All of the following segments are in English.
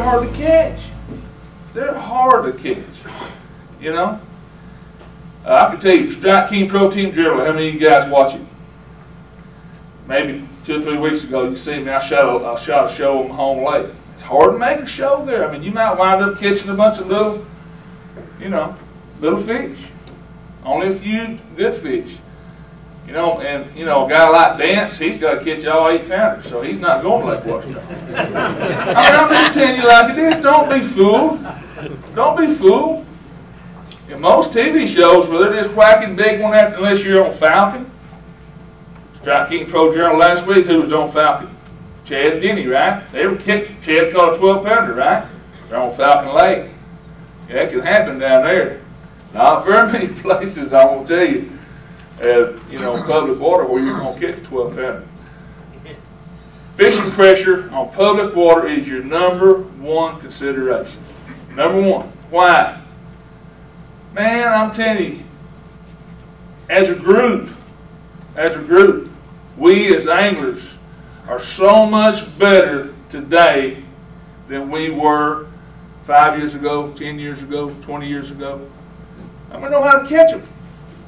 hard to catch. They're hard to catch, you know. I can tell you, Strike King Pro Team Dribbler, how many of you guys watch it? Maybe 2 or 3 weeks ago, you see me, I shot a show on home lake. It's hard to make a show there. I mean, you might wind up catching a bunch of little, you know, little fish. Only a few good fish. You know, and, you know, a guy like Dance, he's got to catch all 8-pounders, so he's not going to Lake Washington. I mean, I'm just telling you like it is. Don't be fooled. Don't be fooled. In most TV shows where they're just whacking big one after, unless you're on Falcon. Strike King Pro Journal last week, who was on Falcon? Chad and Denny, right? They were kicked. Chad caught a 12-pounder, right? They're on Falcon Lake. Yeah, it can happen down there. Not very many places, I won't tell you. You know, public water where you're going to catch a 12-pounder. Fishing pressure on public water is your #1 consideration. #1. Why? Man, I'm telling you, as a group, we as anglers are so much better today than we were 5 years ago, 10 years ago, 20 years ago. I mean, know how to catch them.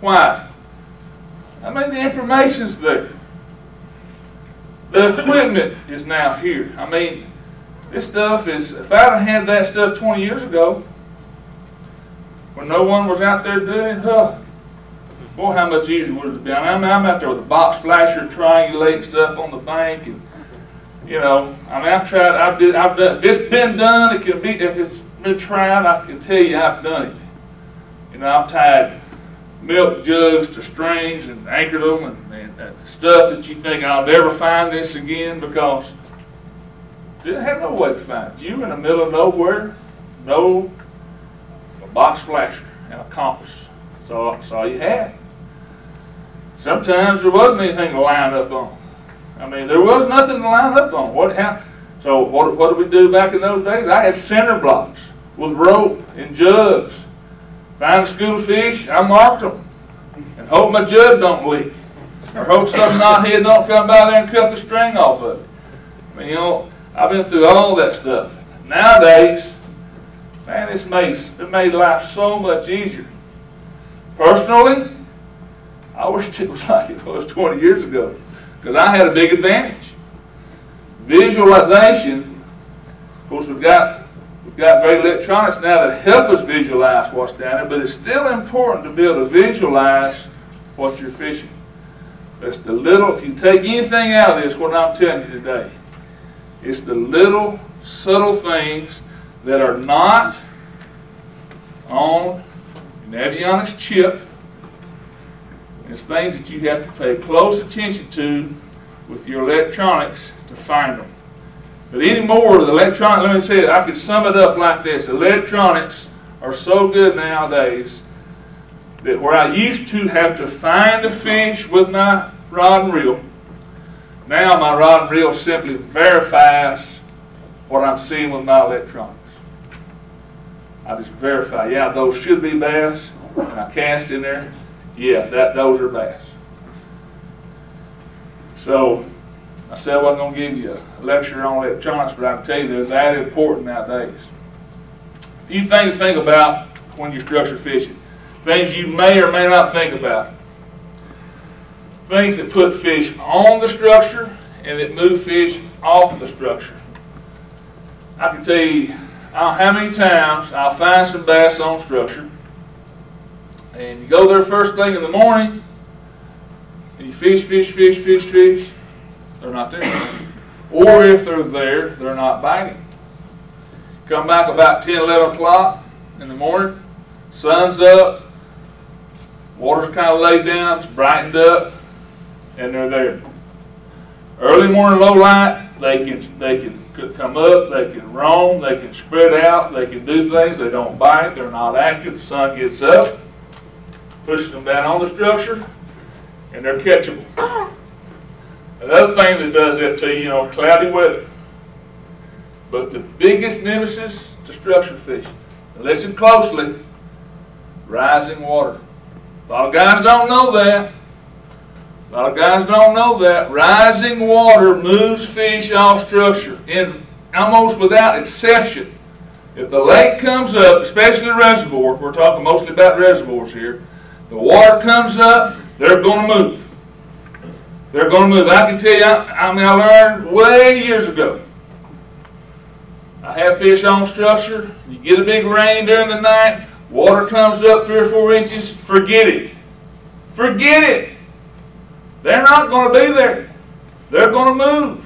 Why? I mean, the information's there. The equipment is now here. I mean, this stuff is, if I'd have had that stuff 20 years ago, when no one was out there doing it, boy, how much easier would it have been? I'm out there with a box flasher, triangulating stuff on the bank, and, you know, I mean, I've done, if it's been done, it can be, if it's been tried, I can tell you I've done it. You know, I've tied milk jugs to strings and anchored them and stuff that you think I'll never find this again, because didn't have no way to find it. You in the middle of nowhere, no, a box flasher and a compass. That's all you had. Sometimes there wasn't anything to line up on. I mean, there was nothing to line up on. So what did we do back in those days? I had center blocks with rope and jugs. Find a school of fish, I marked them, and hope my jug don't leak, or hope some knothead don't come by there and cut the string off of it. I mean, you know, I've been through all that stuff. Nowadays, man, it made life so much easier. Personally, I wish it was like it was 20 years ago, because I had a big advantage. Visualization, of course, we've got great electronics now that help us visualize what's down there, but it's still important to be able to visualize what you're fishing. It's the little, if you take anything out of this, what I'm telling you today, it's the little subtle things that are not on an avionics chip. It's things that you have to pay close attention to with your electronics to find them. But anymore, the electronics, let me say it, I could sum it up like this. Electronics are so good nowadays that where I used to have to find the fish with my rod and reel, now my rod and reel simply verifies what I'm seeing with my electronics. I just verify, yeah, those should be bass, and I cast in there, yeah, those are bass. So, I said I wasn't going to give you a lecture on electronics, but I can tell you they're that important nowadays. A few things to think about when you're structure fishing. Things you may or may not think about. Things that put fish on the structure and that move fish off the structure. I can tell you how many times I'll find some bass on structure, and you go there first thing in the morning, and you fish, they're not there. Or if they're there, they're not biting. Come back about 10, 11 o'clock in the morning, sun's up, water's kind of laid down, it's brightened up, and they're there. Early morning, low light, they can come up, they can roam, they can spread out, they can do things, they don't bite, they're not active, the sun gets up, pushes them down on the structure, and they're catchable. Another thing that does that to you, you know, cloudy weather. But the biggest nemesis to structure fishing, listen closely, rising water. A lot of guys don't know that. A lot of guys don't know that. Rising water moves fish off structure. In almost without exception, if the lake comes up, especially the reservoir, we're talking mostly about reservoirs here, the water comes up, they're going to move. They're going to move. I can tell you, I learned way years ago. I have fish on structure. You get a big rain during the night, water comes up 3 or 4 inches, forget it. Forget it. They're not going to be there. They're going to move.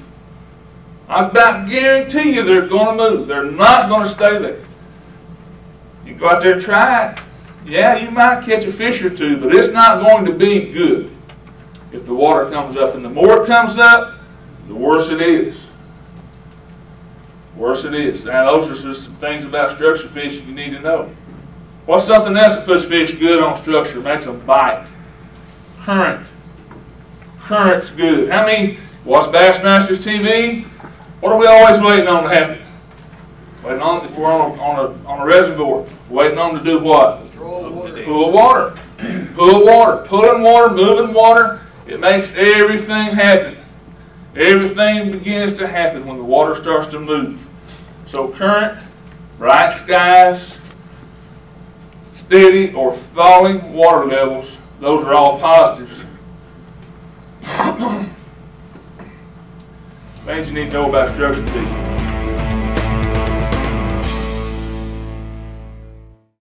I about guarantee you they're going to move. They're not going to stay there. You go out there and try it. Yeah, you might catch a fish or two, but it's not going to be good if the water comes up. And the more it comes up, the worse it is. Worse it is. Now, those are just some things about structure fishing you need to know. What's something else that puts fish good on structure, makes them bite? Current. Current's good. How many watch Bassmasters TV? What are we always waiting on to happen? Waiting on, if we're on a reservoir, waiting on to do what? Pool of water. Pool of water. Pulling water, moving water. It makes everything happen. Everything begins to happen when the water starts to move. So current, bright skies, steady or falling water levels, those are all positives. Things you need to know about structure fishing.